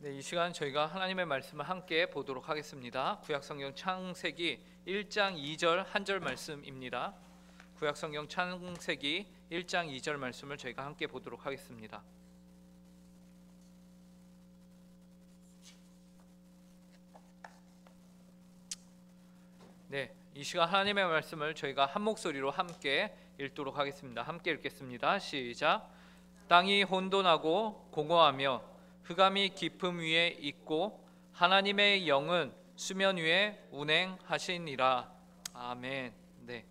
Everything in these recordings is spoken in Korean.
네, 이 시간 저희가 하나님의 말씀을 함께 보도록 하겠습니다. 구약성경 창세기 1장 2절 한 절 말씀입니다. 구약성경 창세기 1장 2절 말씀을 저희가 함께 보도록 하겠습니다. 네, 이 시간 하나님의 말씀을 저희가 한 목소리로 함께 읽도록 하겠습니다. 함께 읽겠습니다. 시작. 땅이 혼돈하고 공허하며 흑암이 깊음 위에 있고 하나님의 영은 수면 위에 운행하시니라. 아멘. 네.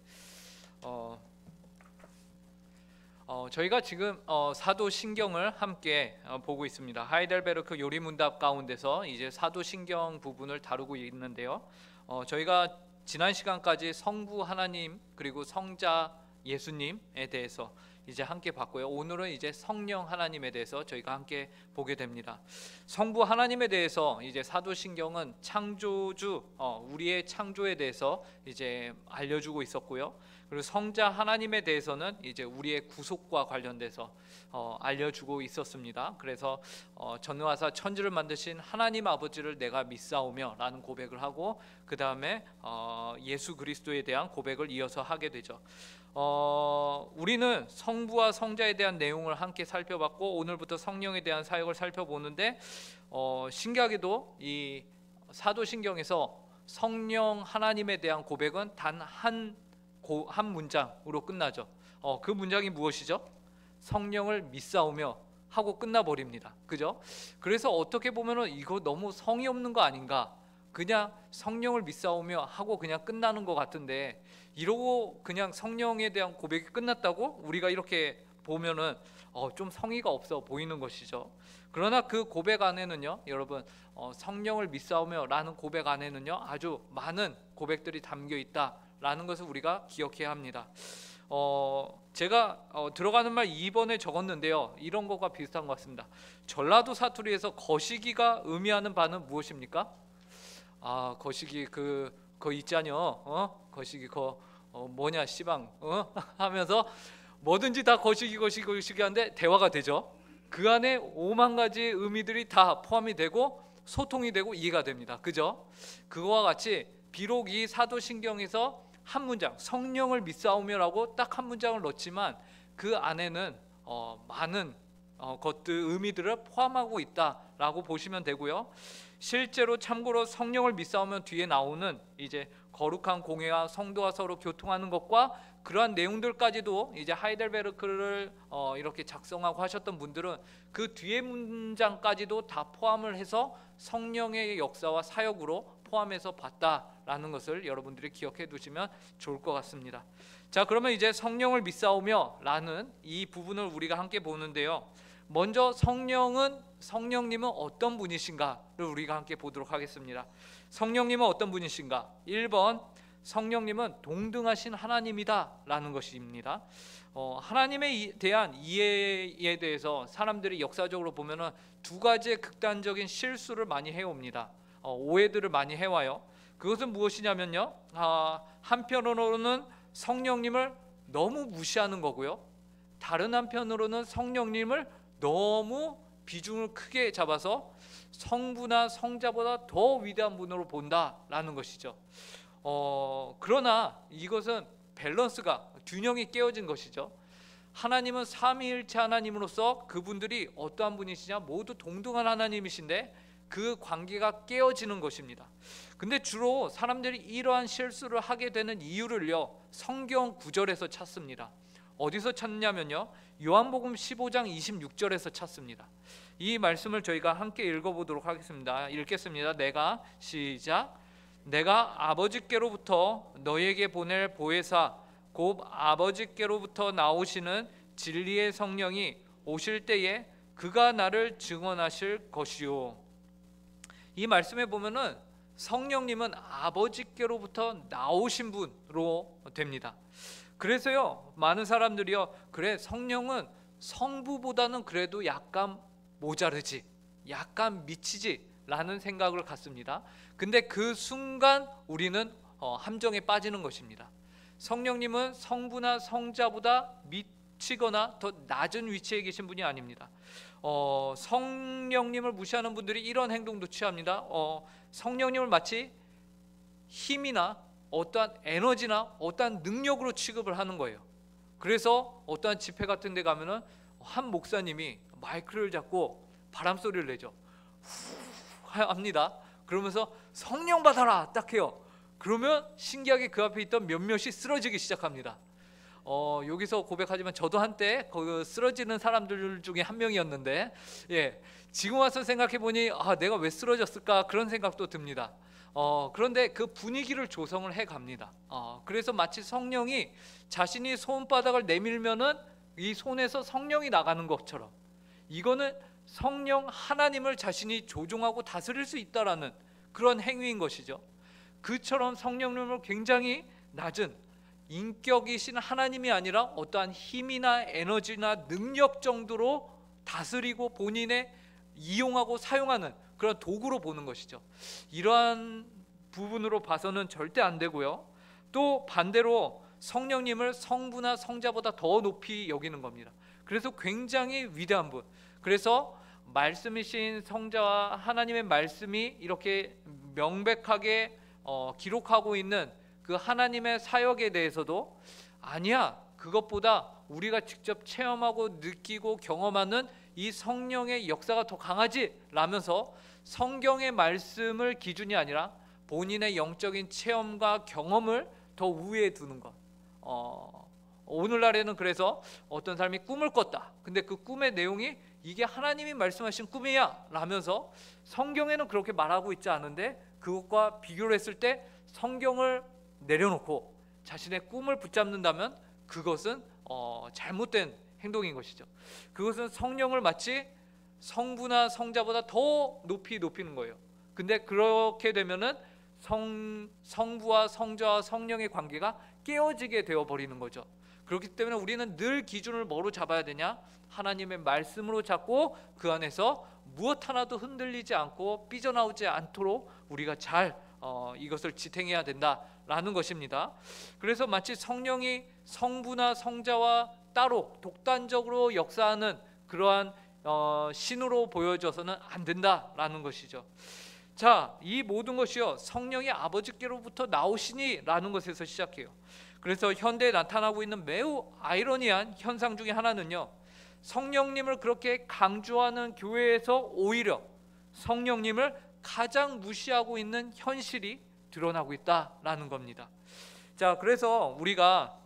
저희가 지금 사도신경을 함께 보고 있습니다. 하이델베르크 요리문답 가운데서 이제 사도신경 부분을 다루고 있는데요. 저희가 지난 시간까지 성부 하나님 그리고 성자 예수님에 대해서 이제 함께 봤고요. 오늘은 이제 성령 하나님에 대해서 저희가 함께 보게 됩니다. 성부 하나님에 대해서 이제 사도신경은 창조주 우리의 창조에 대해서 이제 알려주고 있었고요. 그리고 성자 하나님에 대해서는 이제 우리의 구속과 관련돼서 알려주고 있었습니다. 그래서 전능하사 천지를 만드신 하나님 아버지를 내가 믿사오며 라는 고백을 하고 그 다음에 예수 그리스도에 대한 고백을 이어서 하게 되죠. 우리는 성부와 성자에 대한 내용을 함께 살펴봤고 오늘부터 성령에 대한 사역을 살펴보는데 신기하게도 이 사도신경에서 성령 하나님에 대한 고백은 단 한 문장으로 끝나죠. 그 문장이 무엇이죠? 성령을 믿사오며 하고 끝나버립니다. 그죠? 그래서 어떻게 보면은 이거 너무 성의 없는 거 아닌가? 그냥 성령을 믿사오며 하고 그냥 끝나는 것 같은데 이러고 그냥 성령에 대한 고백이 끝났다고 우리가 이렇게 보면은 좀 성의가 없어 보이는 것이죠. 그러나 그 고백 안에는요, 여러분 성령을 믿사오며 라는 고백 안에는요 아주 많은 고백들이 담겨 있다라는 것을 우리가 기억해야 합니다. 제가 들어가는 말 2번에 적었는데요, 이런 것과 비슷한 것 같습니다. 전라도 사투리에서 거시기가 의미하는 바는 무엇입니까? 거시기 그거 있잖여. 거시기 뭐냐 시방 하면서 뭐든지 다 거시기 하는데 대화가 되죠. 그 안에 5만 가지 의미들이 다 포함이 되고 소통이 되고 이해가 됩니다. 그죠? 그거와 같이 비록 이 사도신경에서 한 문장 성령을 믿사오며라고 딱 한 문장을 넣지만 그 안에는 많은 것들 의미들을 포함하고 있다라고 보시면 되고요. 실제로 참고로 성령을 믿사오면 뒤에 나오는 이제 거룩한 공회와 성도와 서로 교통하는 것과 그러한 내용들까지도 이제 하이델베르크를 이렇게 작성하고 하셨던 분들은 그 뒤에 문장까지도 다 포함을 해서 성령의 역사와 사역으로 포함해서 봤다라는 것을 여러분들이 기억해 두시면 좋을 것 같습니다. 자, 그러면 이제 성령을 믿사오며 라는 이 부분을 우리가 함께 보는데요, 먼저 성령님은 어떤 분이신가를 우리가 함께 보도록 하겠습니다. 성령님은 어떤 분이신가? 1번, 성령님은 동등하신 하나님이다 라는 것입니다. 하나님에 대한 이해에 대해서 사람들이 역사적으로 보면은 두 가지의 극단적인 실수를 많이 해옵니다. 오해들을 많이 해와요. 그것은 무엇이냐면요, 한편으로는 성령님을 너무 무시하는 거고요, 다른 한편으로는 성령님을 너무 비중을 크게 잡아서 성부나 성자보다 더 위대한 분으로 본다라는 것이죠. 그러나 이것은 밸런스가 균형이 깨어진 것이죠. 하나님은 삼위일체 하나님으로서 그분들이 어떠한 분이시냐, 모두 동등한 하나님이신데 그 관계가 깨어지는 것입니다. 근데 주로 사람들이 이러한 실수를 하게 되는 이유를요, 성경 구절에서 찾습니다. 어디서 찾냐면요, 요한복음 15장 26절에서 찾습니다. 이 말씀을 저희가 함께 읽어보도록 하겠습니다. 읽겠습니다. 내가 아버지께로부터 너희에게 보낼 보혜사 곧 아버지께로부터 나오시는 진리의 성령이 오실 때에 그가 나를 증언하실 것이요. 이 말씀에 보면은 성령님은 아버지께로부터 나오신 분으로 됩니다. 그래서요, 많은 사람들이요, 그래 성령은 성부보다는 그래도 약간 모자르지, 약간 미치지 라는 생각을 갖습니다. 근데 그 순간 우리는 함정에 빠지는 것입니다. 성령님은 성부나 성자보다 치거나 더 낮은 위치에 계신 분이 아닙니다. 성령님을 무시하는 분들이 이런 행동도 취합니다. 성령님을 마치 힘이나 어떠한 에너지나 어떠한 능력으로 취급을 하는 거예요. 그래서 어떠한 집회 같은 데 가면은 한 목사님이 마이크를 잡고 바람 소리를 내죠. 후 합니다. 그러면서 성령 받아라 딱 해요. 그러면 신기하게 그 앞에 있던 몇몇이 쓰러지기 시작합니다. 여기서 고백하지만 저도 한때 그 쓰러지는 사람들 중에 한 명이었는데, 지금 와서 생각해 보니 내가 왜 쓰러졌을까 그런 생각도 듭니다. 그런데 그 분위기를 조성을 해 갑니다. 그래서 마치 성령이 자신이 손바닥을 내밀면은 이 손에서 성령이 나가는 것처럼, 이거는 성령 하나님을 자신이 조종하고 다스릴 수 있다라는 그런 행위인 것이죠. 그처럼 성령님을 굉장히 낮은 인격이신 하나님이 아니라 어떠한 힘이나 에너지나 능력 정도로 다스리고 본인의 이용하고 사용하는 그런 도구로 보는 것이죠. 이러한 부분으로 봐서는 절대 안 되고요. 또 반대로 성령님을 성부나 성자보다 더 높이 여기는 겁니다. 그래서 굉장히 위대한 분, 그래서 말씀이신 성자와 하나님의 말씀이 이렇게 명백하게 기록하고 있는 그 하나님의 사역에 대해서도 아니야, 그것보다 우리가 직접 체험하고 느끼고 경험하는 이 성령의 역사가 더 강하지 라면서 성경의 말씀을 기준이 아니라 본인의 영적인 체험과 경험을 더 우위에 두는 것. 오늘날에는 그래서 어떤 사람이 꿈을 꿨다, 근데 그 꿈의 내용이 이게 하나님이 말씀하신 꿈이야 라면서 성경에는 그렇게 말하고 있지 않은데 그것과 비교를 했을 때 성경을 내려놓고 자신의 꿈을 붙잡는다면 그것은 잘못된 행동인 것이죠. 그것은 성령을 마치 성부나 성자보다 더 높이 높이는 거예요. 근데 그렇게 되면은 성부와 성자와 성령의 관계가 깨어지게 되어버리는 거죠. 그렇기 때문에 우리는 늘 기준을 뭐로 잡아야 되냐? 하나님의 말씀으로 잡고 그 안에서 무엇 하나도 흔들리지 않고 삐져나오지 않도록 우리가 잘 이것을 지탱해야 된다라는 것입니다. 그래서 마치 성령이 성부나 성자와 따로 독단적으로 역사하는 그러한 신으로 보여져서는 안 된다라는 것이죠. 자, 이 모든 것이요 성령이 아버지께로부터 나오시니라는 것에서 시작해요. 그래서 현대에 나타나고 있는 매우 아이러니한 현상 중에 하나는요, 성령님을 그렇게 강조하는 교회에서 오히려 성령님을 가장 무시하고 있는 현실이 드러나고 있다라는 겁니다. 자, 그래서 우리가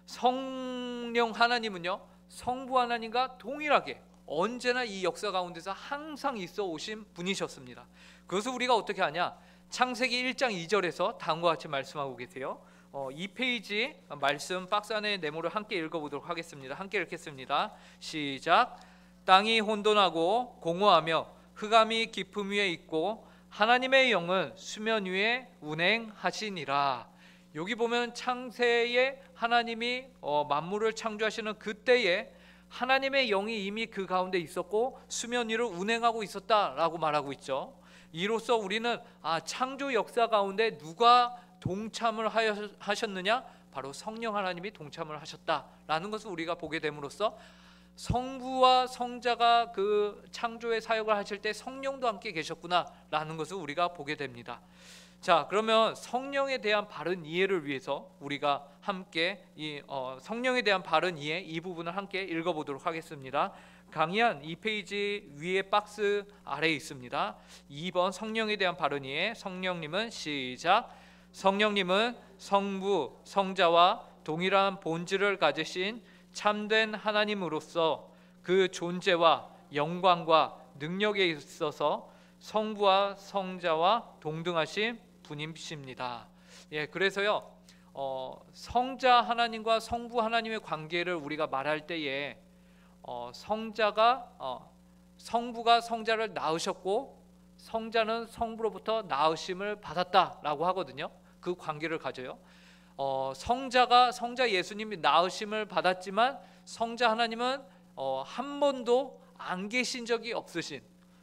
성령 하나님은요 성부 하나님과 동일하게 언제나 이 역사 가운데서 항상 있어 오신 분이셨습니다. 그것을 우리가 어떻게 하냐? 창세기 1장 2절에서 다음과 같이 말씀하고 계세요. 2페이지 말씀 박스 안에 네모를 함께 읽어보도록 하겠습니다. 함께 읽겠습니다. 시작. 땅이 혼돈하고 공허하며 흑암이 깊음 위에 있고 하나님의 영은 수면 위에 운행하시니라. 여기 보면 창세에 하나님이 만물을 창조하시는 그때에 하나님의 영이 이미 그 가운데 있었고 수면 위를 운행하고 있었다라고 말하고 있죠. 이로써 우리는 창조 역사 가운데 누가 동참을 하셨느냐? 바로 성령 하나님이 동참을 하셨다라는 것을 우리가 보게 됨으로써 성부와 성자가 그 창조의 사역을 하실 때 성령도 함께 계셨구나라는 것을 우리가 보게 됩니다. 자, 그러면 성령에 대한 바른 이해를 위해서 우리가 함께 이 성령에 대한 바른 이해 이 부분을 함께 읽어보도록 하겠습니다. 강의한 2페이지 위에 박스 아래에 있습니다. 2번 성령에 대한 바른 이해. 성령님은 시작. 성령님은 성부, 성자와 동일한 본질을 가지신 참된 하나님으로서 그 존재와 영광과 능력에 있어서 성부와 성자와 동등하신 분이십니다. 그래서요 성자 하나님과 성부 하나님의 관계를 우리가 말할 때에 성부가 성자를 낳으셨고 성자는 성부로부터 낳으심을 받았다라고 하거든요. 그 관계를 가져요. 성자 예수님이 낳으심을 받았지만 성자 하나님은 한 번도 안 계신 적이 없으신,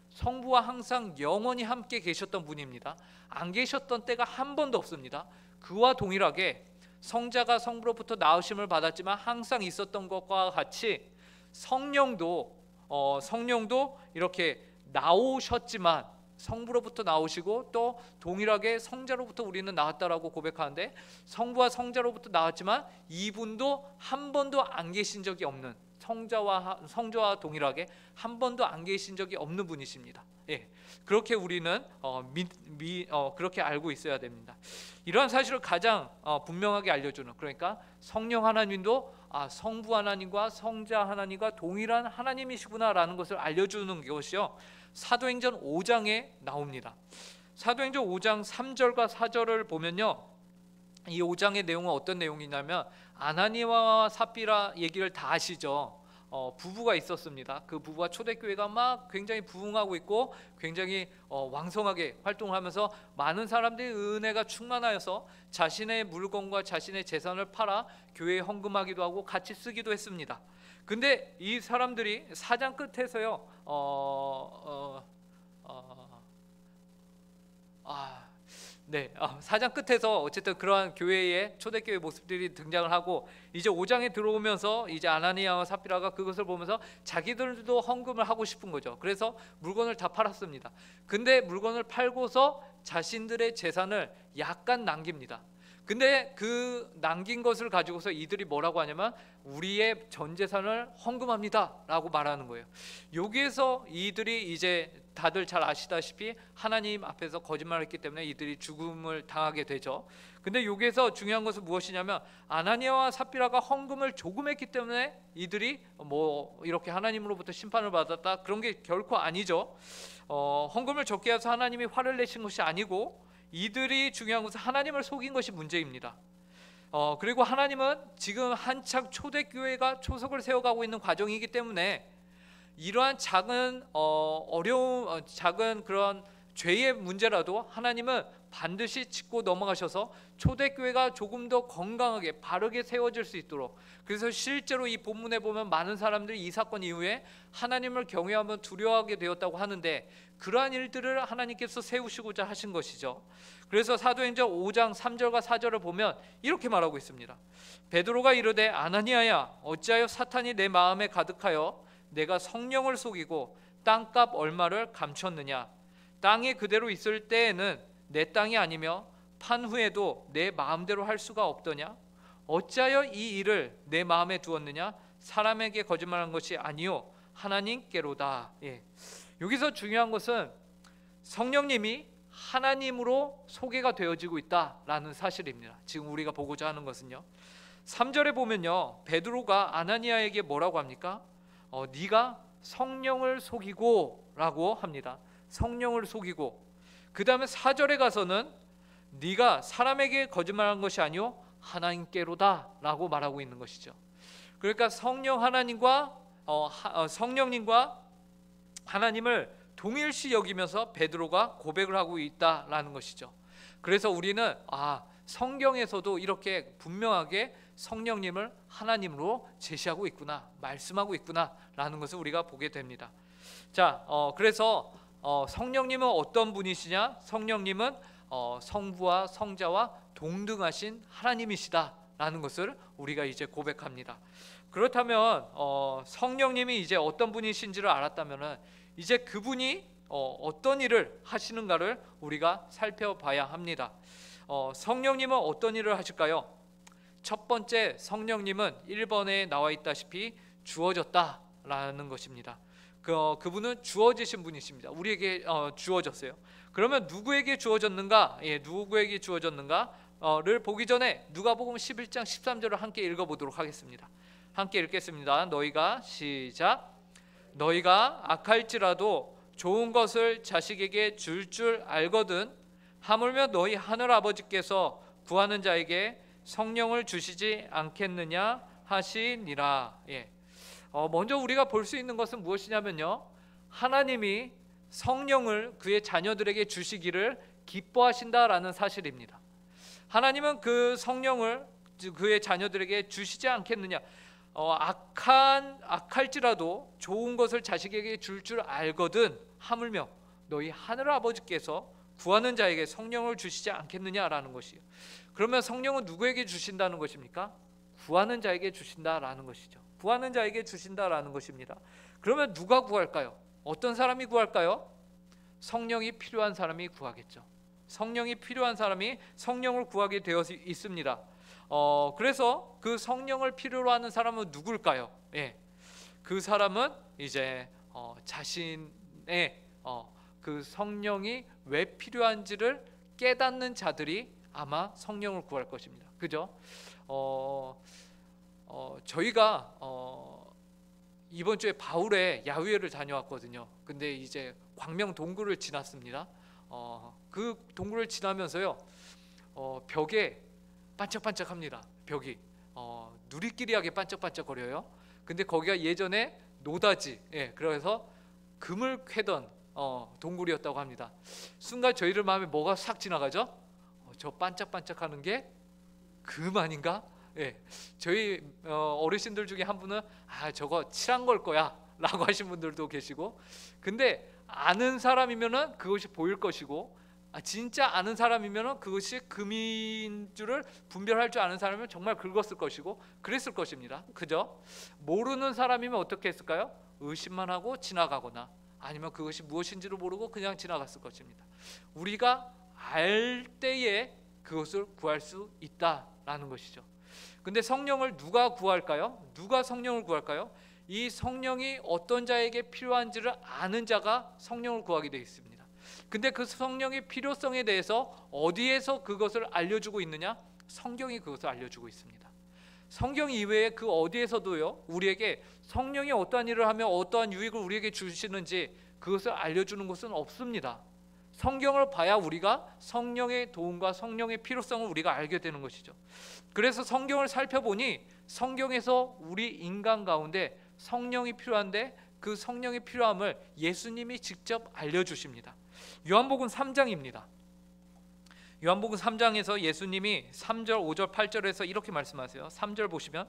성부와 항상 영원히 함께 계셨던 분입니다. 안 계셨던 때가 한 번도 없습니다. 그와 동일하게 성자가 성부로부터 나으심을 받았지만 항상 있었던 것과 같이 성령도 이렇게 나오셨지만 성부로부터 나오시고 또 동일하게 성자로부터 우리는 나왔다라고 고백하는데, 성부와 성자로부터 나왔지만 이분도 한 번도 안 계신 적이 없는, 성자와 동일하게 한 번도 안 계신 적이 없는 분이십니다. 예, 그렇게 우리는 그렇게 알고 있어야 됩니다. 이러한 사실을 가장 분명하게 알려주는, 그러니까 성령 하나님도 성부 하나님과 성자 하나님과 동일한 하나님이시구나라는 것을 알려주는 것이요, 사도행전 5장에 나옵니다. 사도행전 5장 3절과 4절을 보면요, 이 5장의 내용은 어떤 내용이냐면 아나니아와 삽비라 얘기를 다 아시죠. 부부가 있었습니다. 그 부부가 초대교회가 막 굉장히 부흥하고 있고 굉장히 왕성하게 활동하면서 많은 사람들이 은혜가 충만하여서 자신의 물건과 자신의 재산을 팔아 교회에 헌금하기도 하고 같이 쓰기도 했습니다. 근데 이 사람들이 사장 끝에서요, 사장 끝에서 어쨌든 그러한 교회의 초대교회 모습들이 등장을 하고, 이제 5장에 들어오면서 이제 아나니아와 삽비라가 그것을 보면서 자기들도 헌금을 하고 싶은 거죠. 그래서 물건을 다 팔았습니다. 근데 물건을 팔고서 자신들의 재산을 약간 남깁니다. 근데 그 남긴 것을 가지고서 이들이 뭐라고 하냐면 우리의 전 재산을 헌금합니다 라고 말하는 거예요. 여기에서 이들이 이제 다들 잘 아시다시피 하나님 앞에서 거짓말했기 때문에 이들이 죽음을 당하게 되죠. 근데 여기에서 중요한 것은 무엇이냐면 아나니아와 삽비라가 헌금을 조금 했기 때문에 이들이 뭐 이렇게 하나님으로부터 심판을 받았다, 그런 게 결코 아니죠. 헌금을 적게 해서 하나님이 화를 내신 것이 아니고 이들이 중요한 것은 하나님을 속인 것이 문제입니다. 그리고 하나님은 지금 한창 초대교회가 초석을 세워가고 있는 과정이기 때문에 이러한 작은 어려움, 작은 그런 죄의 문제라도 하나님은 반드시 짚고 넘어가셔서 초대교회가 조금 더 건강하게 바르게 세워질 수 있도록, 그래서 실제로 이 본문에 보면 많은 사람들이 이 사건 이후에 하나님을 경외하며 두려워하게 되었다고 하는데 그러한 일들을 하나님께서 세우시고자 하신 것이죠. 그래서 사도행전 5장 3절과 4절을 보면 이렇게 말하고 있습니다. 베드로가 이르되 아나니아야, 어찌하여 사탄이 내 마음에 가득하여 내가 성령을 속이고 땅값 얼마를 감췄느냐. 땅이 그대로 있을 때에는 내 땅이 아니며 판 후에도 내 마음대로 할 수가 없더냐. 어찌하여 이 일을 내 마음에 두었느냐. 사람에게 거짓말한 것이 아니요 하나님께로다. 여기서 중요한 것은 성령님이 하나님으로 소개가 되어지고 있다라는 사실입니다. 지금 우리가 보고자 하는 것은요, 3절에 보면요, 베드로가 아나니아에게 뭐라고 합니까? 네가 성령을 속이고 라고 합니다. 성령을 속이고, 그 다음에 4절에 가서는 네가 사람에게 거짓말한 것이 아니요 하나님께로다 라고 말하고 있는 것이죠. 그러니까 성령님과 하나님을 동일시 여기면서 베드로가 고백을 하고 있다라는 것이죠. 그래서 우리는 성경에서도 이렇게 분명하게 성령님을 하나님으로 제시하고 있구나, 말씀하고 있구나 라는 것을 우리가 보게 됩니다. 자, 그래서 성령님은 어떤 분이시냐? 성령님은 성부와 성자와 동등하신 하나님이시다라는 것을 우리가 이제 고백합니다. 그렇다면 성령님이 이제 어떤 분이신지를 알았다면은 이제 그분이 어떤 일을 하시는가를 우리가 살펴봐야 합니다. 성령님은 어떤 일을 하실까요? 첫 번째, 성령님은 1번에 나와 있다시피 주어졌다라는 것입니다. 그분은 주어지신 분이십니다. 우리에게 주어졌어요. 그러면 누구에게 주어졌는가? 누구에게 주어졌는가를 보기 전에 누가복음 11장 13절을 함께 읽어보도록 하겠습니다. 함께 읽겠습니다. 너희가 악할지라도 좋은 것을 자식에게 줄 알거든 하물며 너희 하늘 아버지께서 구하는 자에게 성령을 주시지 않겠느냐 하시니라. 먼저 우리가 볼 수 있는 것은 무엇이냐면요, 하나님이 성령을 그의 자녀들에게 주시기를 기뻐하신다라는 사실입니다. 하나님은 그 성령을 그의 자녀들에게 주시지 않겠느냐. 악할지라도 좋은 것을 자식에게 줄 알거든 하물며 너희 하늘 아버지께서 구하는 자에게 성령을 주시지 않겠느냐라는 것이에요. 그러면 성령은 누구에게 주신다는 것입니까? 구하는 자에게 주신다라는 것이죠. 구하는 자에게 주신다라는 것입니다. 그러면 누가 구할까요? 어떤 사람이 구할까요? 성령이 필요한 사람이 구하겠죠. 성령이 필요한 사람이 성령을 구하게 되어 있습니다. 그래서 그 성령을 필요로 하는 사람은 누굴까요? 예, 그 사람은 이제 자신의 그 성령이 왜 필요한지를 깨닫는 자들이 아마 성령을 구할 것입니다. 그죠? 저희가 이번 주에 바울의 야유회를 다녀왔거든요. 근데 이제 광명 동굴을 지났습니다. 그 동굴을 지나면서요, 벽에 반짝반짝합니다. 벽이 누리끼리하게 반짝반짝거려요. 근데 거기가 예전에 노다지, 그래서 금을 캐던 동굴이었다고 합니다. 순간 저희들 마음에 뭐가 싹 지나가죠? 저 반짝반짝하는 게 금 아닌가? 저희 어르신들 중에 한 분은 저거 칠한 걸 거야 라고 하신 분들도 계시고, 근데 아는 사람이면은 그것이 보일 것이고, 진짜 아는 사람이면은 그것이 금인 줄을 분별할 줄 아는 사람이면 정말 긁었을 것이고 그랬을 것입니다. 그죠? 모르는 사람이면 어떻게 했을까요? 의심만 하고 지나가거나 아니면 그것이 무엇인지를 모르고 그냥 지나갔을 것입니다. 우리가 알 때에 그것을 구할 수 있다라는 것이죠. 근데 성령을 누가 구할까요? 누가 성령을 구할까요? 이 성령이 어떤 자에게 필요한지를 아는 자가 성령을 구하게 되어 있습니다. 근데 그 성령의 필요성에 대해서 어디에서 그것을 알려주고 있느냐? 성경이 그것을 알려주고 있습니다. 성경 이외에 그 어디에서도요, 우리에게 성령이 어떠한 일을 하며 어떠한 유익을 우리에게 주시는지 그것을 알려주는 것은 없습니다. 성경을 봐야 우리가 성령의 도움과 성령의 필요성을 우리가 알게 되는 것이죠. 그래서 성경을 살펴보니 성경에서 우리 인간 가운데 성령이 필요한데 그 성령의 필요함을 예수님이 직접 알려주십니다. 요한복음 3장입니다. 요한복음 3장에서 예수님이 3절, 5절, 8절에서 이렇게 말씀하세요. 3절 보시면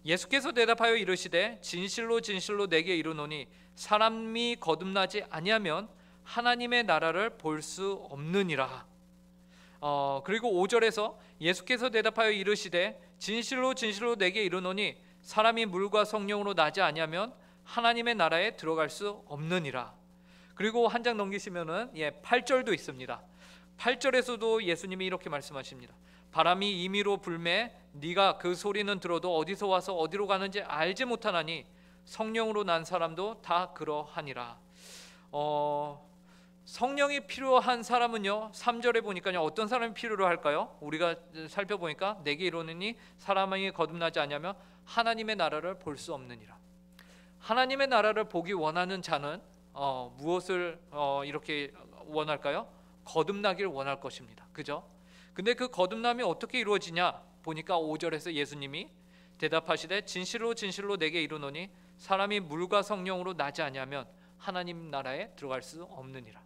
예수께서 대답하여 이르시되 진실로 진실로 내게 이르노니 사람이 거듭나지 아니하면 하나님의 나라를 볼 수 없느니라. 그리고 5절에서 예수께서 대답하여 이르시되 진실로 진실로 내게 이르노니 사람이 물과 성령으로 나지 아니하면 하나님의 나라에 들어갈 수 없느니라. 그리고 한 장 넘기시면은 8절도 있습니다. 8절에서도 예수님이 이렇게 말씀하십니다. 바람이 임의로 불매 네가 그 소리는 들어도 어디서 와서 어디로 가는지 알지 못하나니 성령으로 난 사람도 다 그러하니라. 성령이 필요한 사람은요, 3절에 보니까요, 어떤 사람이 필요로 할까요? 우리가 살펴보니까 내게 이르노니 사람이 거듭나지 않으면 하나님의 나라를 볼 수 없느니라. 하나님의 나라를 보기 원하는 자는 무엇을 이렇게 원할까요? 거듭나기를 원할 것입니다. 그죠? 근데 그 거듭남이 어떻게 이루어지냐 보니까 5절에서 예수님이 대답하시되 진실로 진실로 내게 이르노니 사람이 물과 성령으로 나지 아니하면 하나님 나라에 들어갈 수 없느니라.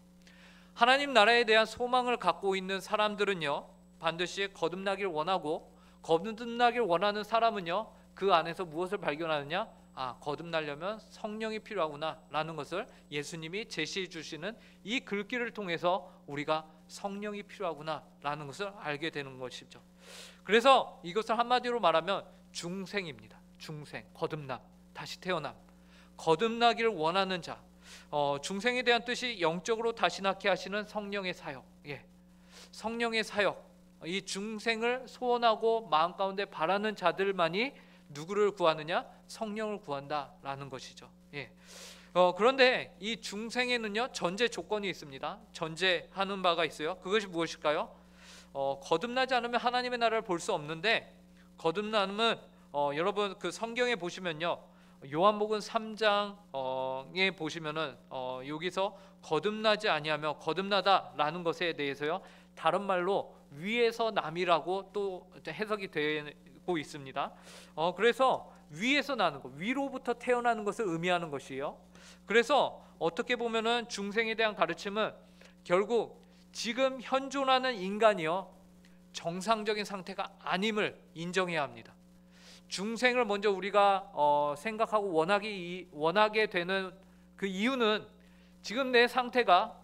하나님 나라에 대한 소망을 갖고 있는 사람들은요, 반드시 거듭나기를 원하고, 거듭나기를 원하는 사람은요, 그 안에서 무엇을 발견하느냐? 거듭나려면 성령이 필요하구나 라는 것을 예수님이 제시해 주시는 이 글귀를 통해서 우리가 성령이 필요하구나 라는 것을 알게 되는 것이죠. 그래서 이것을 한마디로 말하면 중생입니다. 중생, 거듭남, 다시 태어남, 거듭나기를 원하는 자. 중생에 대한 뜻이 영적으로 다시 낳게 하시는 성령의 사역. 성령의 사역. 이 중생을 소원하고 마음 가운데 바라는 자들만이 누구를 구하느냐? 성령을 구한다라는 것이죠. 그런데 이 중생에는요, 전제 조건이 있습니다. 전제하는 바가 있어요. 그것이 무엇일까요? 거듭나지 않으면 하나님의 나라를 볼 수 없는데, 거듭남은 여러분 그 성경에 보시면요, 요한복음 3장에 보시면은 여기서 거듭나지 아니하며 거듭나다라는 것에 대해서요, 다른 말로 위에서 남이라고 또 해석이 되고 있습니다. 그래서 위에서 나는 것, 위로부터 태어나는 것을 의미하는 것이에요. 그래서 어떻게 보면은 중생에 대한 가르침은 결국 지금 현존하는 인간이요, 정상적인 상태가 아님을 인정해야 합니다. 중생을 먼저 우리가 생각하고 원하게 되는 그 이유는 지금 내 상태가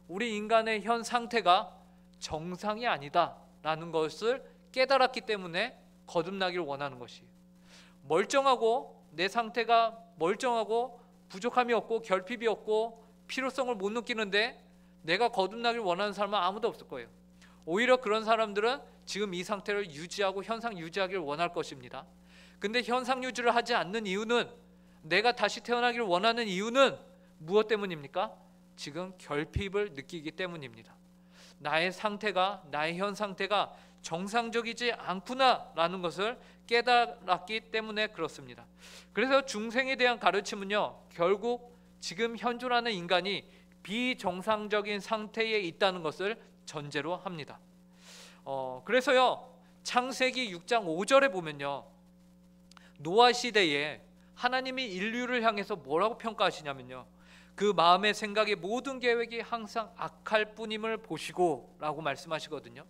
우리 인간의 현 상태가 정상이 아니다라는 것을 깨달았기 때문에 거듭나기를 원하는 것이에요. 멀쩡하고 내 상태가 멀쩡하고 부족함이 없고 결핍이 없고 필요성을 못 느끼는데 내가 거듭나기를 원하는 사람은 아무도 없을 거예요. 오히려 그런 사람들은 지금 이 상태를 유지하고 현상 유지하기를 원할 것입니다. 근데 현상 유지를 하지 않는 이유는, 내가 다시 태어나기를 원하는 이유는 무엇 때문입니까? 지금 결핍을 느끼기 때문입니다. 나의 상태가, 나의 현 상태가 정상적이지 않구나라는 것을 깨달았기 때문에 그렇습니다. 그래서 중생에 대한 가르침은요, 결국 지금 현존하는 인간이 비정상적인 상태에 있다는 것을 전제로 합니다. 그래서요, 창세기 6장 5절에 보면요, 노아 시대에 하나님이 인류를 향해서 뭐라고 평가하시냐면요, 그 마음의 생각의 모든 계획이 항상 악할 뿐임을 보시고 라고 말씀하시거든요.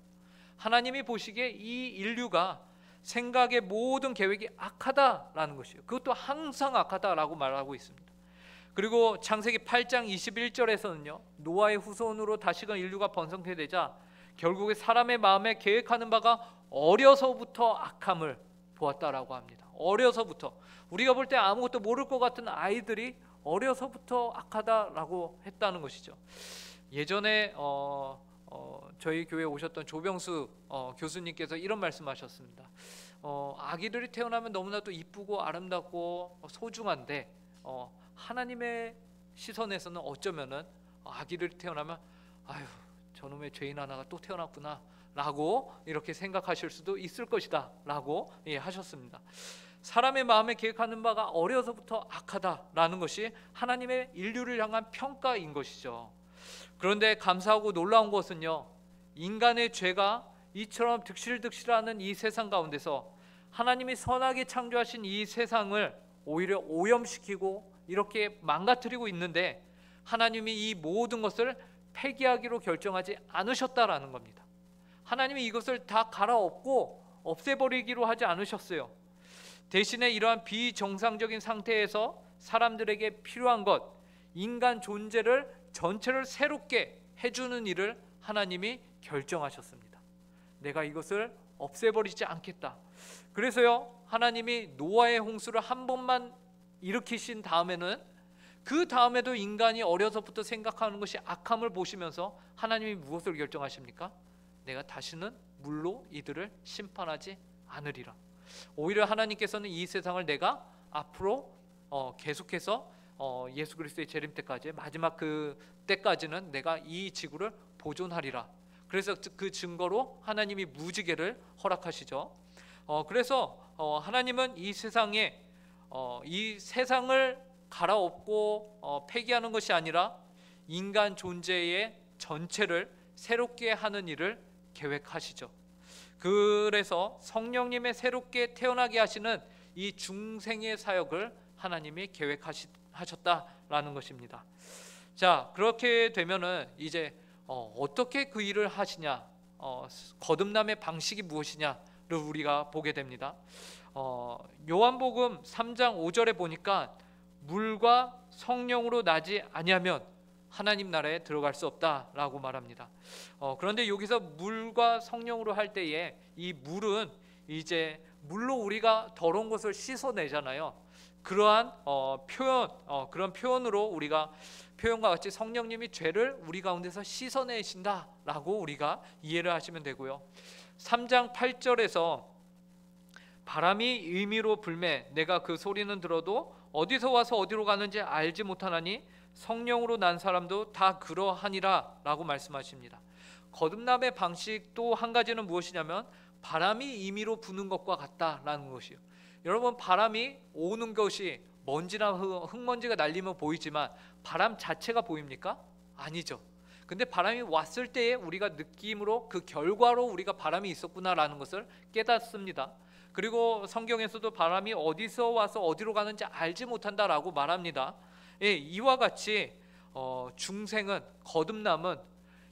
하나님이 보시기에 이 인류가 생각의 모든 계획이 악하다라는 것이에요. 그것도 항상 악하다라고 말하고 있습니다. 그리고 창세기 8장 21절에서는요, 노아의 후손으로 다시금 인류가 번성케 되자 결국에 사람의 마음에 계획하는 바가 어려서부터 악함을 보았다라고 합니다. 어려서부터, 우리가 볼 때 아무것도 모를 것 같은 아이들이 어려서부터 악하다라고 했다는 것이죠. 예전에 저희 교회에 오셨던 조병수 교수님께서 이런 말씀하셨습니다. 아기들이 태어나면 너무나도 이쁘고 아름답고 소중한데 하나님의 시선에서는 어쩌면은 아기들이 태어나면 아유, 저놈의 죄인 하나가 또 태어났구나 라고 이렇게 생각하실 수도 있을 것이다 라고 하셨습니다. 사람의 마음에 계획하는 바가 어려서부터 악하다라는 것이 하나님의 인류를 향한 평가인 것이죠. 그런데 감사하고 놀라운 것은요, 인간의 죄가 이처럼 득실득실하는 이 세상 가운데서 하나님이 선하게 창조하신 이 세상을 오히려 오염시키고 이렇게 망가뜨리고 있는데, 하나님이 이 모든 것을 폐기하기로 결정하지 않으셨다라는 겁니다. 하나님이 이것을 다 갈아엎고 없애버리기로 하지 않으셨어요. 대신에 이러한 비정상적인 상태에서 사람들에게 필요한 것, 인간 존재를 전체를 새롭게 해주는 일을 하나님이 결정하셨습니다. 내가 이것을 없애버리지 않겠다. 그래서요, 하나님이 노아의 홍수를 한 번만 일으키신 다음에는 그 다음에도 인간이 어려서부터 생각하는 것이 악함을 보시면서 하나님이 무엇을 결정하십니까? 내가 다시는 물로 이들을 심판하지 않으리라. 오히려 하나님께서는 이 세상을 내가 앞으로 계속해서 예수 그리스도의 재림 때까지, 마지막 그 때까지는 내가 이 지구를 보존하리라. 그래서 그 증거로 하나님이 무지개를 허락하시죠. 그래서 하나님은 이 세상에 이 세상을 갈아엎고 폐기하는 것이 아니라 인간 존재의 전체를 새롭게 하는 일을 계획하시죠. 그래서 성령님의 새롭게 태어나게 하시는 이 중생의 사역을 하나님이 계획하셨다라는 것입니다. 자, 그렇게 되면은 이제 어떻게 그 일을 하시냐, 거듭남의 방식이 무엇이냐를 우리가 보게 됩니다. 요한복음 3장 5절에 보니까 물과 성령으로 나지 아니하면 하나님 나라에 들어갈 수 없다라고 말합니다. 그런데 여기서 물과 성령으로 할 때에 이 물은 이제 물로 우리가 더러운 것을 씻어내잖아요. 그러한 그런 표현으로 우리가 표현과 같이 성령님이 죄를 우리 가운데서 씻어내신다라고 우리가 이해를 하시면 되고요. 3장 8절에서 바람이 의미로 불매 내가 그 소리는 들어도 어디서 와서 어디로 가는지 알지 못하나니 성령으로 난 사람도 다 그러하니라 라고 말씀하십니다. 거듭남의 방식 또 한 가지는 무엇이냐면 바람이 임의로 부는 것과 같다라는 것이요. 여러분, 바람이 오는 것이 먼지나 흙먼지가 날리면 보이지만 바람 자체가 보입니까? 아니죠. 근데 바람이 왔을 때에 우리가 느낌으로 그 결과로 우리가 바람이 있었구나라는 것을 깨닫습니다. 그리고 성경에서도 바람이 어디서 와서 어디로 가는지 알지 못한다라고 말합니다. 예, 이와 같이 중생은, 거듭남은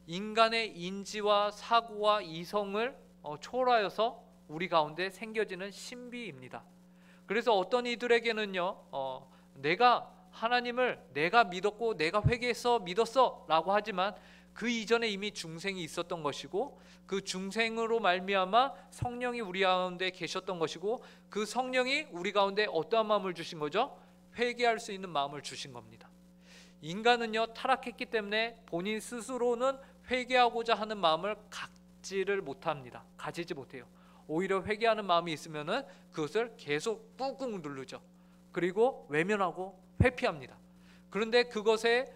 인간의 인지와 사고와 이성을 초월하여서 우리 가운데 생겨지는 신비입니다. 그래서 어떤 이들에게는요, 내가 하나님을 내가 믿었고 내가 회개해서 믿었어 라고 하지만 그 이전에 이미 중생이 있었던 것이고, 그 중생으로 말미암아 성령이 우리 가운데 계셨던 것이고, 그 성령이 우리 가운데 어떠한 마음을 주신 거죠? 회개할 수 있는 마음을 주신 겁니다. 인간은요, 타락했기 때문에 본인 스스로는 회개하고자 하는 마음을 갖지를 못합니다. 가지지 못해요. 오히려 회개하는 마음이 있으면은 그것을 계속 꾹꾹 누르죠. 그리고 외면하고 회피합니다. 그런데 그것에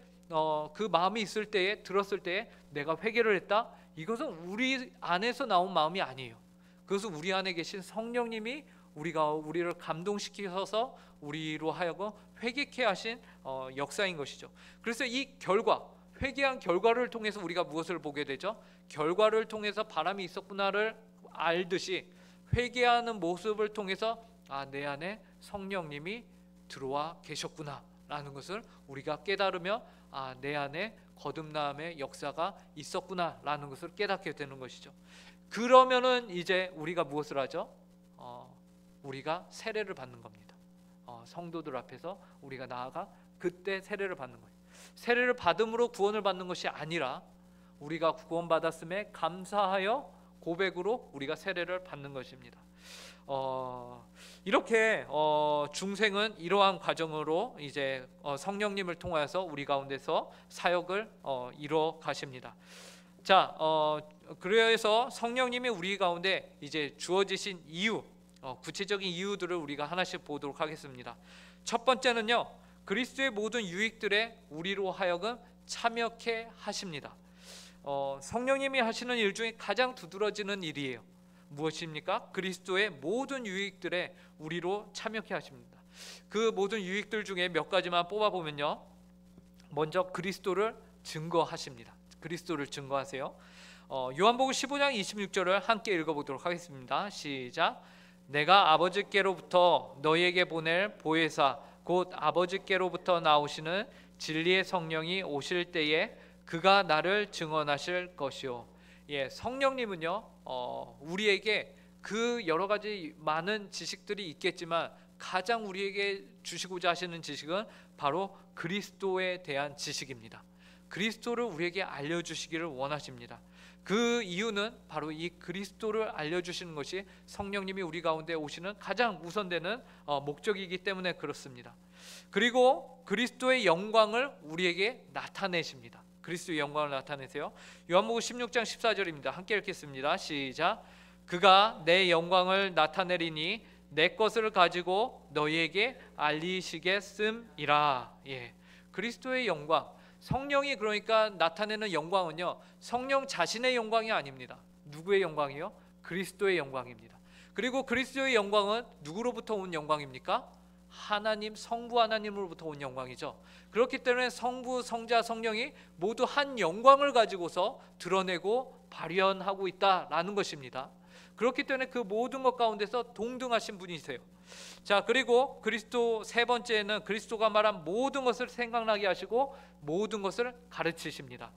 그 마음이 있을 때에, 들었을 때에 내가 회개를 했다, 이것은 우리 안에서 나온 마음이 아니에요. 그것은 우리 안에 계신 성령님이 우리를 감동시키셔서 우리로 하여금 회개케 하신 역사인 것이죠. 그래서 이 결과, 회개한 결과를 통해서 우리가 무엇을 보게 되죠? 결과를 통해서 바람이 있었구나를 알듯이 회개하는 모습을 통해서 내 안에 성령님이 들어와 계셨구나 라는 것을 우리가 깨달으며 내 안에 거듭남의 역사가 있었구나 라는 것을 깨닫게 되는 것이죠. 그러면은 이제 우리가 무엇을 하죠? 우리가 세례를 받는 겁니다. 성도들 앞에서 우리가 나아가 그때 세례를 받는 거예요. 세례를 받음으로 구원을 받는 것이 아니라 우리가 구원받았음에 감사하여 고백으로 우리가 세례를 받는 것입니다. 이렇게 중생은 이러한 과정으로 이제 성령님을 통하여서 우리 가운데서 사역을 이루어 가십니다. 자, 그래서 성령님이 우리 가운데 이제 주어지신 이유, 구체적인 이유들을 우리가 하나씩 보도록 하겠습니다. 첫 번째는요, 그리스도의 모든 유익들에 우리로 하여금 참여케 하십니다. 성령님이 하시는 일 중에 가장 두드러지는 일이에요. 무엇입니까? 그리스도의 모든 유익들에 우리로 참여케 하십니다. 그 모든 유익들 중에 몇 가지만 뽑아보면요, 먼저 그리스도를 증거하십니다. 그리스도를 증거하세요. 요한복음 15장 26절을 함께 읽어보도록 하겠습니다. 시작. 내가 아버지께로부터 너희에게 보낼 보혜사 곧 아버지께로부터 나오시는 진리의 성령이 오실 때에 그가 나를 증언하실 것이요. 성령님은요, 우리에게 그 여러 가지 많은 지식들이 있겠지만 가장 우리에게 주시고자 하시는 지식은 바로 그리스도에 대한 지식입니다. 그리스도를 우리에게 알려주시기를 원하십니다. 그 이유는 바로 이 그리스도를 알려주시는 것이 성령님이 우리 가운데 오시는 가장 우선되는 목적이기 때문에 그렇습니다. 그리고 그리스도의 영광을 우리에게 나타내십니다. 그리스도의 영광을 나타내세요. 요한복음 16장 14절입니다. 함께 읽겠습니다. 시작. 그가 내 영광을 나타내리니 내 것을 가지고 너희에게 알리시겠음이라. 그리스도의 영광, 성령이 그러니까 나타내는 영광은요, 성령 자신의 영광이 아닙니다. 누구의 영광이요? 그리스도의 영광입니다. 그리고 그리스도의 영광은 누구로부터 온 영광입니까? 하나님, 성부 하나님으로부터 온 영광이죠. 그렇기 때문에 성부, 성자, 성령이 모두 한 영광을 가지고서 드러내고 발현하고 있다라는 것입니다. 그렇기 때문에 그 모든 것 가운데서 동등하신 분이세요. 자, 그리고 그리스도 세 번째는 그리스도가 말한 모든 것을 생각나게 하시고 모든 것을 가르치십니다.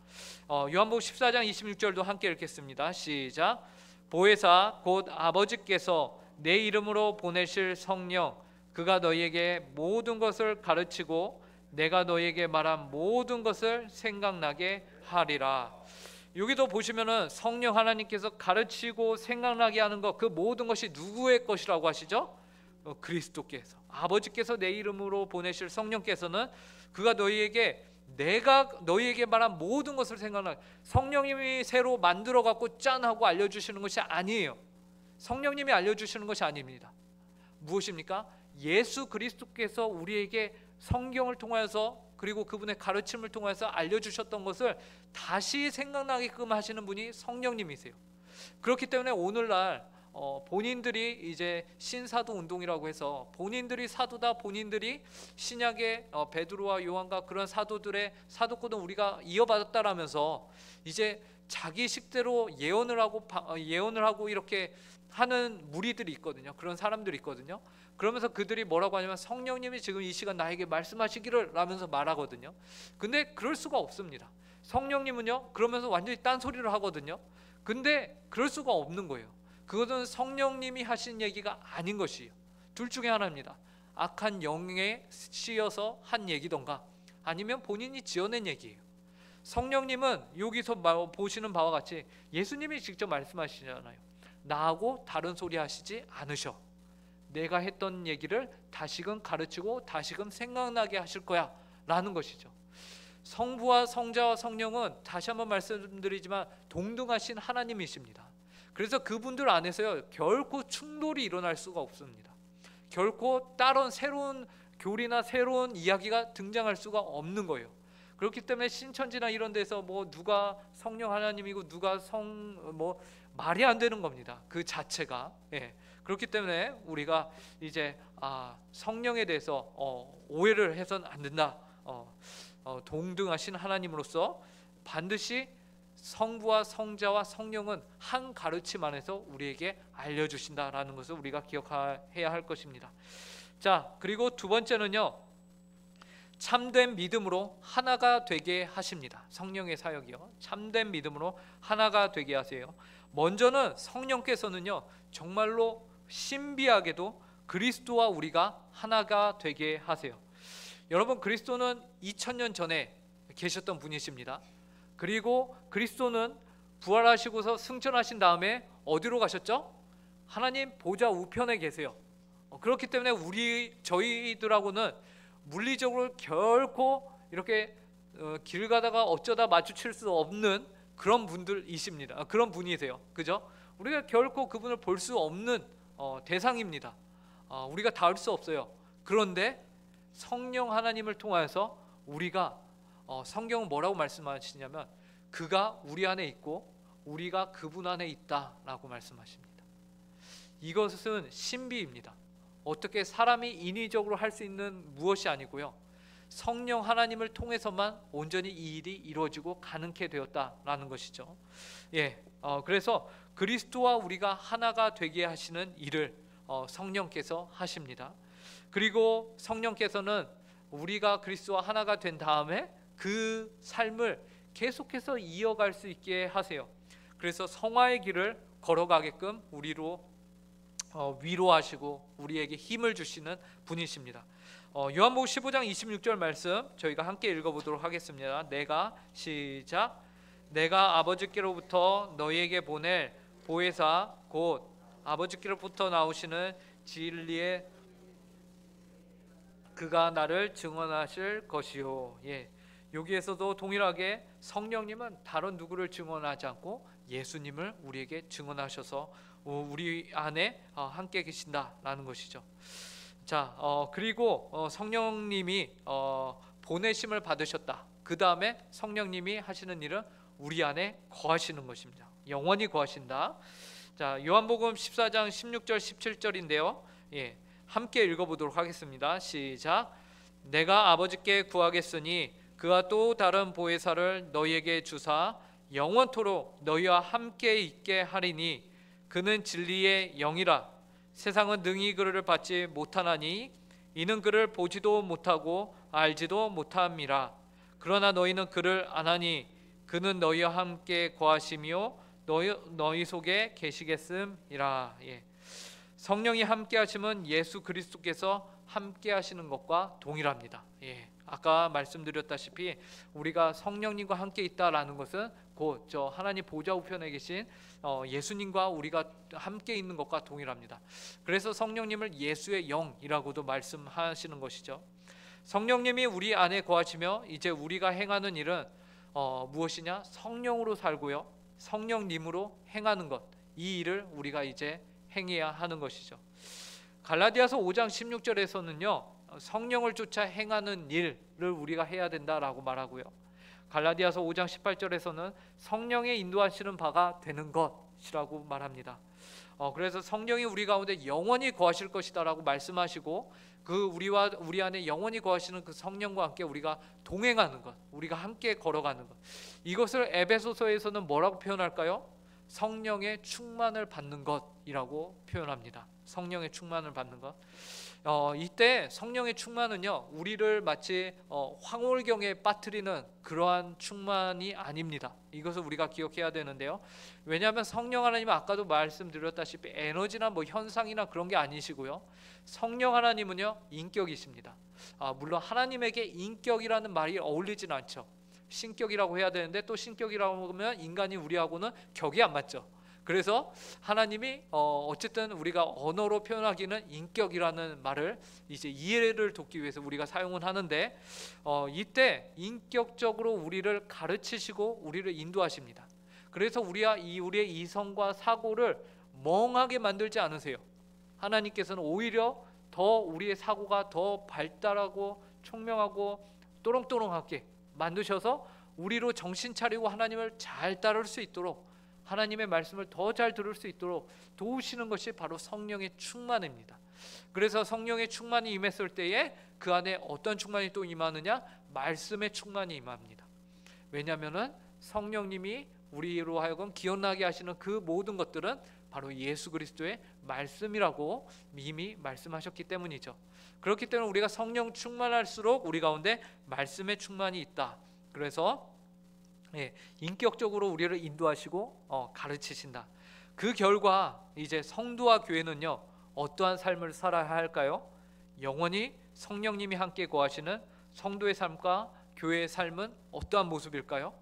요한복음 14장 26절도 함께 읽겠습니다. 시작. 보혜사 곧 아버지께서 내 이름으로 보내실 성령 그가 너희에게 모든 것을 가르치고 내가 너희에게 말한 모든 것을 생각나게 하리라. 여기도 보시면은 성령 하나님께서 가르치고 생각나게 하는 것, 그 모든 것이 누구의 것이라고 하시죠? 그리스도께서, 아버지께서 내 이름으로 보내실 성령께서는 그가 내가 너희에게 말한 모든 것을 생각나게, 성령님이 새로 만들어 갖고 짠 하고 알려주시는 것이 아니에요. 성령님이 알려주시는 것이 아닙니다. 무엇입니까? 예수 그리스도께서 우리에게 성경을 통하여서 그리고 그분의 가르침을 통해서 알려주셨던 것을 다시 생각나게끔 하시는 분이 성령님이세요. 그렇기 때문에 오늘날 본인들이 이제 신사도 운동이라고 해서 본인들이 사도다, 본인들이 신약의 베드로와 요한과 그런 사도들의 사도권을 우리가 이어받았다라면서 이제 자기 식대로 예언을 하고 이렇게 하는 무리들이 있거든요. 그런 사람들이 있거든요. 그러면서 그들이 뭐라고 하냐면 성령님이 지금 이 시간 나에게 말씀하시기를 라면서 말하거든요. 근데 그럴 수가 없습니다. 성령님은요, 그러면서 완전히 딴소리를 하거든요. 근데 그럴 수가 없는 거예요. 그것은 성령님이 하신 얘기가 아닌 것이에요. 둘 중에 하나입니다. 악한 영에 씌어서 한 얘기던가 아니면 본인이 지어낸 얘기예요. 성령님은 여기서 보시는 바와 같이 예수님이 직접 말씀하시잖아요. 나하고 다른 소리 하시지 않으셔. 내가 했던 얘기를 다시금 가르치고 다시금 생각나게 하실 거야 라는 것이죠. 성부와 성자와 성령은 다시 한번 말씀드리지만 동등하신 하나님이십니다. 그래서 그분들 안에서요 결코 충돌이 일어날 수가 없습니다. 결코 다른 새로운 교리나 새로운 이야기가 등장할 수가 없는 거예요. 그렇기 때문에 신천지나 이런 데서 뭐 누가 성령 하나님이고 누가 말이 안 되는 겁니다. 그 자체가. 그렇기 때문에 우리가 이제 성령에 대해서 오해를 해서는 안 된다. 동등하신 하나님으로서 반드시 성부와 성자와 성령은 한 가르침 안에서 우리에게 알려주신다라는 것을 우리가 기억해야 할 것입니다. 자, 그리고 두 번째는요, 참된 믿음으로 하나가 되게 하십니다. 성령의 사역이요, 참된 믿음으로 하나가 되게 하세요. 먼저는 성령께서는요 정말로 신비하게도 그리스도와 우리가 하나가 되게 하세요. 여러분, 그리스도는 2000년 전에 계셨던 분이십니다. 그리고 그리스도는 부활하시고서 승천하신 다음에 어디로 가셨죠? 하나님 보좌 우편에 계세요. 그렇기 때문에 저희들하고는 물리적으로 결코 이렇게 길 가다가 어쩌다 마주칠 수 없는 그런 분들이십니다. 그런 분이세요. 그죠? 우리가 결코 그분을 볼 수 없는 대상입니다. 우리가 닿을 수 없어요. 그런데 성령 하나님을 통하여서 우리가 성경은 뭐라고 말씀하시냐면 그가 우리 안에 있고 우리가 그분 안에 있다라고 말씀하십니다. 이것은 신비입니다. 어떻게 사람이 인위적으로 할 수 있는 무엇이 아니고요, 성령 하나님을 통해서만 온전히 이 일이 이루어지고 가능케 되었다라는 것이죠. 그래서 그리스도와 우리가 하나가 되게 하시는 일을 성령께서 하십니다. 그리고 성령께서는 우리가 그리스도와 하나가 된 다음에 그 삶을 계속해서 이어갈 수 있게 하세요. 그래서 성화의 길을 걸어가게끔 우리로 위로하시고 우리에게 힘을 주시는 분이십니다. 요한복음 15장 26절 말씀 저희가 함께 읽어보도록 하겠습니다. 내가 아버지께로부터 너희에게 보낼 보혜사 곧 아버지께로부터 나오시는 진리의 그가 나를 증언하실 것이요. 여기에서도 동일하게 성령님은 다른 누구를 증언하지 않고 예수님을 우리에게 증언하셔서 우리 안에 함께 계신다라는 것이죠. 자, 그리고 성령님이 보내심을 받으셨다. 그 다음에 성령님이 하시는 일은 우리 안에 거하시는 것입니다. 영원히 거하신다. 자, 요한복음 14장 16절 17절인데요. 함께 읽어보도록 하겠습니다. 시작. 내가 아버지께 구하겠으니 그가 또 다른 보혜사를 너희에게 주사 영원토록 너희와 함께 있게 하리니 그는 진리의 영이라. 세상은 능히 그를 받지 못하나니 이는 그를 보지도 못하고 알지도 못함이라. 그러나 너희는 그를 아나니 그는 너희와 함께 거하시며 너희 속에 계시겠음이라. 성령이 함께 하심은 예수 그리스도께서 함께 하시는 것과 동일합니다. 아까 말씀드렸다시피 우리가 성령님과 함께 있다라는 것은 곧 저 하나님 보좌 우편에 계신 예수님과 우리가 함께 있는 것과 동일합니다. 그래서 성령님을 예수의 영이라고도 말씀하시는 것이죠. 성령님이 우리 안에 거하시며 이제 우리가 행하는 일은 무엇이냐? 성령으로 살고요, 성령님으로 행하는 것, 이 일을 우리가 이제 행해야 하는 것이죠. 갈라디아서 5장 16절에서는요 성령을 쫓아 행하는 일을 우리가 해야 된다라고 말하고요, 갈라디아서 5장 18절에서는 성령의 인도하시는 바가 되는 것이라고 말합니다. 그래서 성령이 우리 가운데 영원히 거하실 것이다라고 말씀하시고 우리 안에 영원히 거하시는 그 성령과 함께 우리가 동행하는 것, 우리가 함께 걸어가는 것, 이것을 에베소서에서는 뭐라고 표현할까요? 성령의 충만을 받는 것이라고 표현합니다. 성령의 충만을 받는 것. 이때 성령의 충만은요 우리를 마치 황홀경에 빠뜨리는 그러한 충만이 아닙니다. 이것을 우리가 기억해야 되는데요, 왜냐하면 성령 하나님은 아까도 말씀드렸다시피 에너지나 현상이나 그런 게 아니시고요, 성령 하나님은요 인격이십니다. 물론 하나님에게 인격이라는 말이 어울리진 않죠. 신격이라고 해야 되는데 또 신격이라고 하면 인간이 우리하고는 격이 안 맞죠. 그래서 하나님이 어쨌든 우리가 언어로 표현하기는 인격이라는 말을 이제 이해를 돕기 위해서 우리가 사용은 하는데 이때 인격적으로 우리를 가르치시고 우리를 인도하십니다. 그래서 우리의 이성과 사고를 멍하게 만들지 않으세요. 하나님께서는 오히려 더 우리의 사고가 더 발달하고 총명하고 또롱또롱하게 만드셔서 우리로 정신 차리고 하나님을 잘 따를 수 있도록, 하나님의 말씀을 더 잘 들을 수 있도록 도우시는 것이 바로 성령의 충만입니다. 그래서 성령의 충만이 임했을 때에 그 안에 어떤 충만이 또 임하느냐? 말씀의 충만이 임합니다. 왜냐하면 성령님이 우리로 하여금 기억나게 하시는 그 모든 것들은 바로 예수 그리스도의 말씀이라고 이미 말씀하셨기 때문이죠. 그렇기 때문에 우리가 성령 충만할수록 우리 가운데 말씀의 충만이 있다. 그래서 인격적으로 우리를 인도하시고 가르치신다. 그 결과 이제 성도와 교회는요, 어떠한 삶을 살아야 할까요? 영원히 성령님이 함께 거하시는 성도의 삶과 교회의 삶은 어떠한 모습일까요?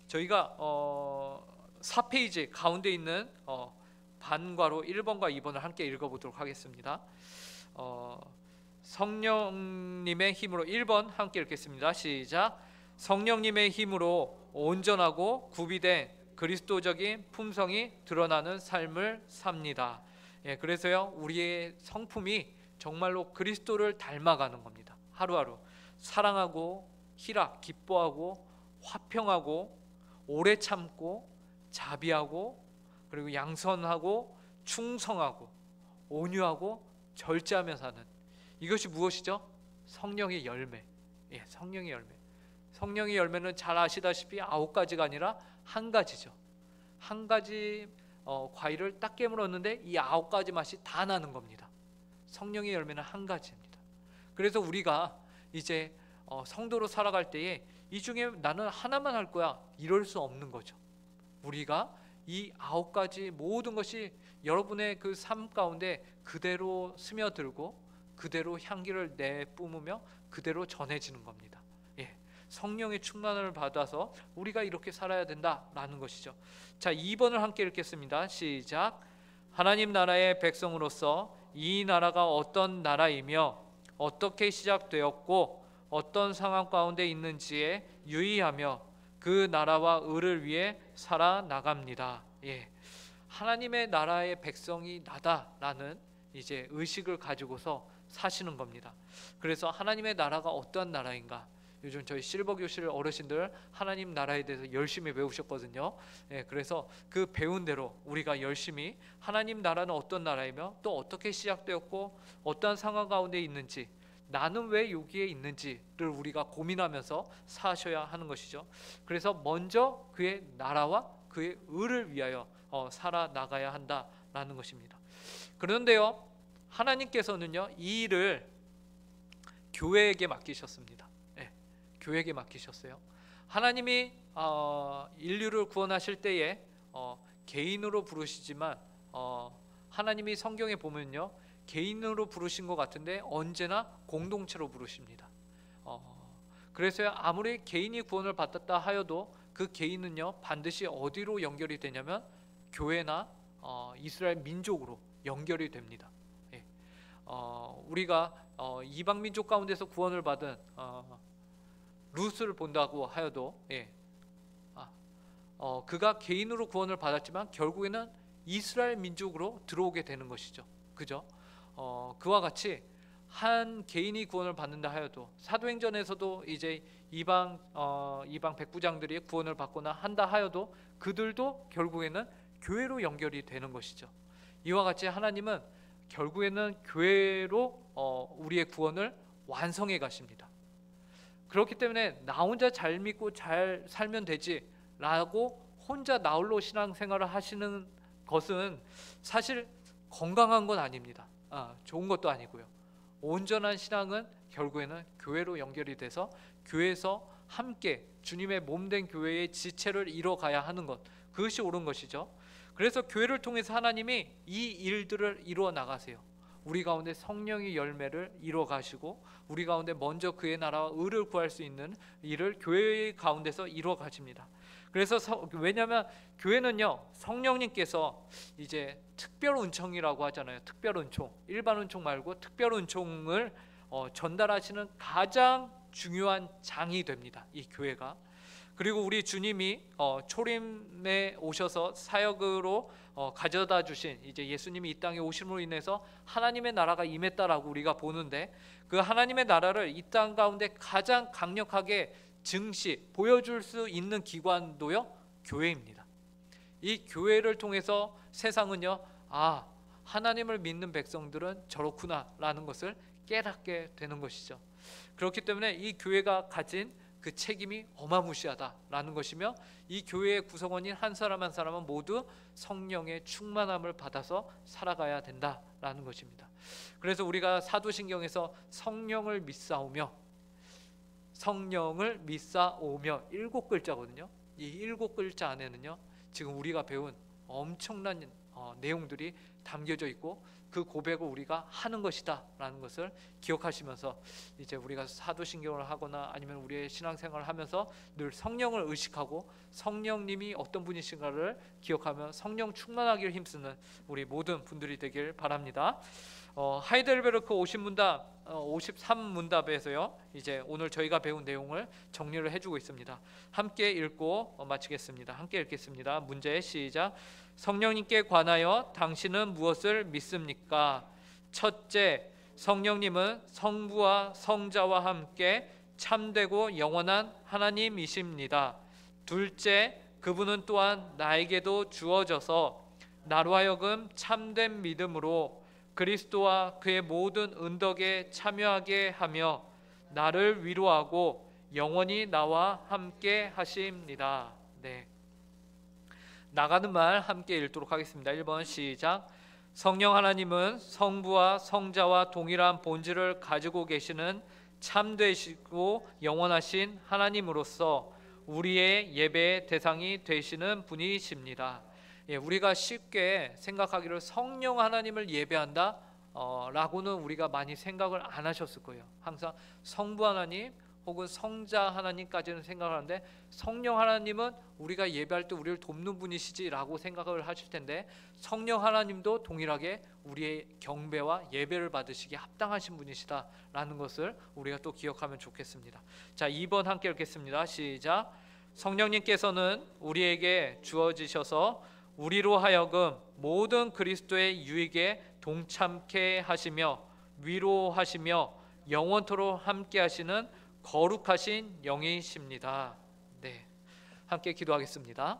저희가 4페이지 가운데 있는 반괄호 1번과 2번을 함께 읽어보도록 하겠습니다. 성령님의 힘으로 1번 함께 읽겠습니다. 시작. 성령님의 힘으로 온전하고 구비된 그리스도적인 품성이 드러나는 삶을 삽니다. 그래서요, 우리의 성품이 정말로 그리스도를 닮아가는 겁니다. 하루하루 사랑하고 희락, 기뻐하고 화평하고 오래 참고 자비하고 그리고 양선하고 충성하고 온유하고 절제하며 사는, 이것이 무엇이죠? 성령의 열매. 성령의 열매. 성령의 열매는 잘 아시다시피 9가지가 아니라 한 가지죠. 한 가지 과일을 딱 깨물었는데 이 9가지 맛이 다 나는 겁니다. 성령의 열매는 한 가지입니다. 그래서 우리가 이제 성도로 살아갈 때에 이 중에 나는 하나만 할 거야, 이럴 수 없는 거죠. 우리가 이 9가지 모든 것이 여러분의 그 삶 가운데 그대로 스며들고 그대로 향기를 내뿜으며 그대로 전해지는 겁니다. 성령의 충만을 받아서 우리가 이렇게 살아야 된다라는 것이죠. 자, 2번을 함께 읽겠습니다. 시작. 하나님 나라의 백성으로서 이 나라가 어떤 나라이며 어떻게 시작되었고 어떤 상황 가운데 있는지에 유의하며 그 나라와 의를 위해 살아나갑니다. 하나님의 나라의 백성이 나다라는 이제 의식을 가지고서 사시는 겁니다. 그래서 하나님의 나라가 어떤 나라인가? 요즘 저희 실버 교실 어르신들 하나님 나라에 대해서 열심히 배우셨거든요. 그래서 그 배운 대로 우리가 열심히 하나님 나라는 어떤 나라이며 또 어떻게 시작되었고 어떠한 상황 가운데 있는지, 나는 왜 여기에 있는지를 우리가 고민하면서 사셔야 하는 것이죠. 그래서 먼저 그의 나라와 그의 의를 위하여 살아나가야 한다라는 것입니다. 그런데요, 하나님께서는요, 이 일을 교회에게 맡기셨습니다. 교회에게 맡기셨어요. 하나님이 인류를 구원하실 때에 개인으로 부르시지만 하나님이 성경에 보면요, 개인으로 부르신 것 같은데 언제나 공동체로 부르십니다. 그래서 아무리 개인이 구원을 받았다 하여도 그 개인은요, 반드시 어디로 연결이 되냐면 교회나 이스라엘 민족으로 연결이 됩니다. 우리가 이방 민족 가운데서 구원을 받은 룻을 본다고 하여도 그가 개인으로 구원을 받았지만 결국에는 이스라엘 민족으로 들어오게 되는 것이죠. 그죠? 그와 같이 한 개인이 구원을 받는다 하여도 사도행전에서도 이제 이방 백부장들이 구원을 받거나 한다 하여도 그들도 결국에는 교회로 연결이 되는 것이죠. 이와 같이 하나님은 결국에는 교회로 우리의 구원을 완성해 가십니다. 그렇기 때문에 나 혼자 잘 믿고 잘 살면 되지 라고 혼자 나홀로 신앙생활을 하시는 것은 사실 건강한 건 아닙니다. 좋은 것도 아니고요. 온전한 신앙은 결국에는 교회로 연결이 돼서 교회에서 함께 주님의 몸된 교회의 지체를 이뤄가야 하는 것, 그것이 옳은 것이죠. 그래서 교회를 통해서 하나님이 이 일들을 이루어 나가세요. 우리 가운데 성령의 열매를 이루어 가시고 우리 가운데 먼저 그의 나라와 의를 구할 수 있는 일을 교회 가운데서 이루어 가십니다. 그래서 왜냐하면 교회는요, 성령님께서 이제 특별 은총이라고 하잖아요. 특별 은총, 일반 은총 말고 특별 은총을 전달하시는 가장 중요한 장이 됩니다, 이 교회가. 그리고 우리 주님이 초림에 오셔서 사역으로 가져다 주신 이제 예수님이 이 땅에 오심으로 인해서 하나님의 나라가 임했다라고 우리가 보는데, 그 하나님의 나라를 이 땅 가운데 가장 강력하게 보여줄 수 있는 기관도요, 교회입니다. 이 교회를 통해서 세상은요, 아, 하나님을 믿는 백성들은 저렇구나 라는 것을 깨닫게 되는 것이죠. 그렇기 때문에 이 교회가 가진 그 책임이 어마무시하다라는 것이며, 이 교회의 구성원인 한 사람 한 사람은 모두 성령의 충만함을 받아서 살아가야 된다라는 것입니다. 그래서 우리가 사도신경에서 성령을 믿사오며 7글자거든요. 이 7글자 안에는요, 지금 우리가 배운 엄청난 내용들이 담겨져 있고, 그 고백을 우리가 하는 것이다 라는 것을 기억하시면서 이제 우리가 사도신경을 하거나 아니면 우리의 신앙생활을 하면서 늘 성령을 의식하고 성령님이 어떤 분이신가를 기억하며 성령 충만하기를 힘쓰는 우리 모든 분들이 되길 바랍니다. 하이델베르크 53문답에서요, 이제 오늘 저희가 배운 내용을 정리를 해주고 있습니다. 함께 읽고 마치겠습니다. 함께 읽겠습니다. 문제 시작. 성령님께 관하여 당신은 무엇을 믿습니까? 첫째, 성령님은 성부와 성자와 함께 참되고 영원한 하나님이십니다. 둘째, 그분은 또한 나에게도 주어져서 나로 하여금 참된 믿음으로 그리스도와 그의 모든 은덕에 참여하게 하며 나를 위로하고 영원히 나와 함께 하십니다. 네. 나가는 말 함께 읽도록 하겠습니다. 1번 시작. 성령 하나님은 성부와 성자와 동일한 본질을 가지고 계시는 참되시고 영원하신 하나님으로서 우리의 예배의 대상이 되시는 분이십니다. 우리가 쉽게 생각하기를 성령 하나님을 예배한다 라고는 우리가 많이 생각을 안 하셨을 거예요. 항상 성부 하나님 혹은 성자 하나님까지는 생각을 하는데, 성령 하나님은 우리가 예배할 때 우리를 돕는 분이시지라고 생각을 하실 텐데, 성령 하나님도 동일하게 우리의 경배와 예배를 받으시기에 합당하신 분이시다라는 것을 우리가 또 기억하면 좋겠습니다. 자, 2번 함께 읽겠습니다. 시작. 성령님께서는 우리에게 주어지셔서 우리로 하여금 모든 그리스도의 유익에 동참케 하시며 위로하시며 영원토록 함께 하시는 거룩하신 영이십니다. 네, 함께 기도하겠습니다.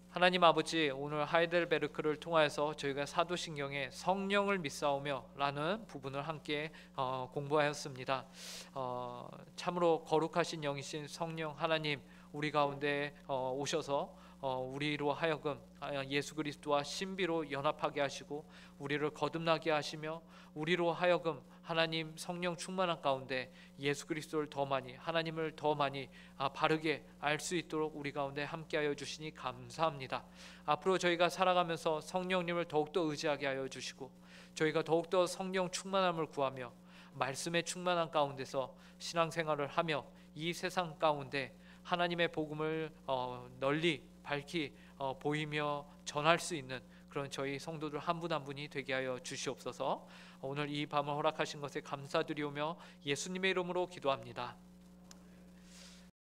하나님 아버지, 오늘 하이델베르크를 통하여서 저희가 사도신경에 성령을 믿사오며 라는 부분을 함께 공부하였습니다. 참으로 거룩하신 영이신 성령 하나님, 우리 가운데 오셔서 우리로 하여금 예수 그리스도와 신비로 연합하게 하시고 우리를 거듭나게 하시며, 우리로 하여금 하나님 성령 충만한 가운데 예수 그리스도를 더 많이, 하나님을 더 많이 바르게 알 수 있도록 우리 가운데 함께하여 주시니 감사합니다. 앞으로 저희가 살아가면서 성령님을 더욱더 의지하게 하여 주시고, 저희가 더욱더 성령 충만함을 구하며 말씀의 충만한 가운데서 신앙생활을 하며 이 세상 가운데 하나님의 복음을 널리 밝히 보이며 전할 수 있는 그런 저희 성도들 한 분 한 분이 되게 하여 주시옵소서. 오늘 이 밤을 허락하신 것에 감사드리오며 예수님의 이름으로 기도합니다.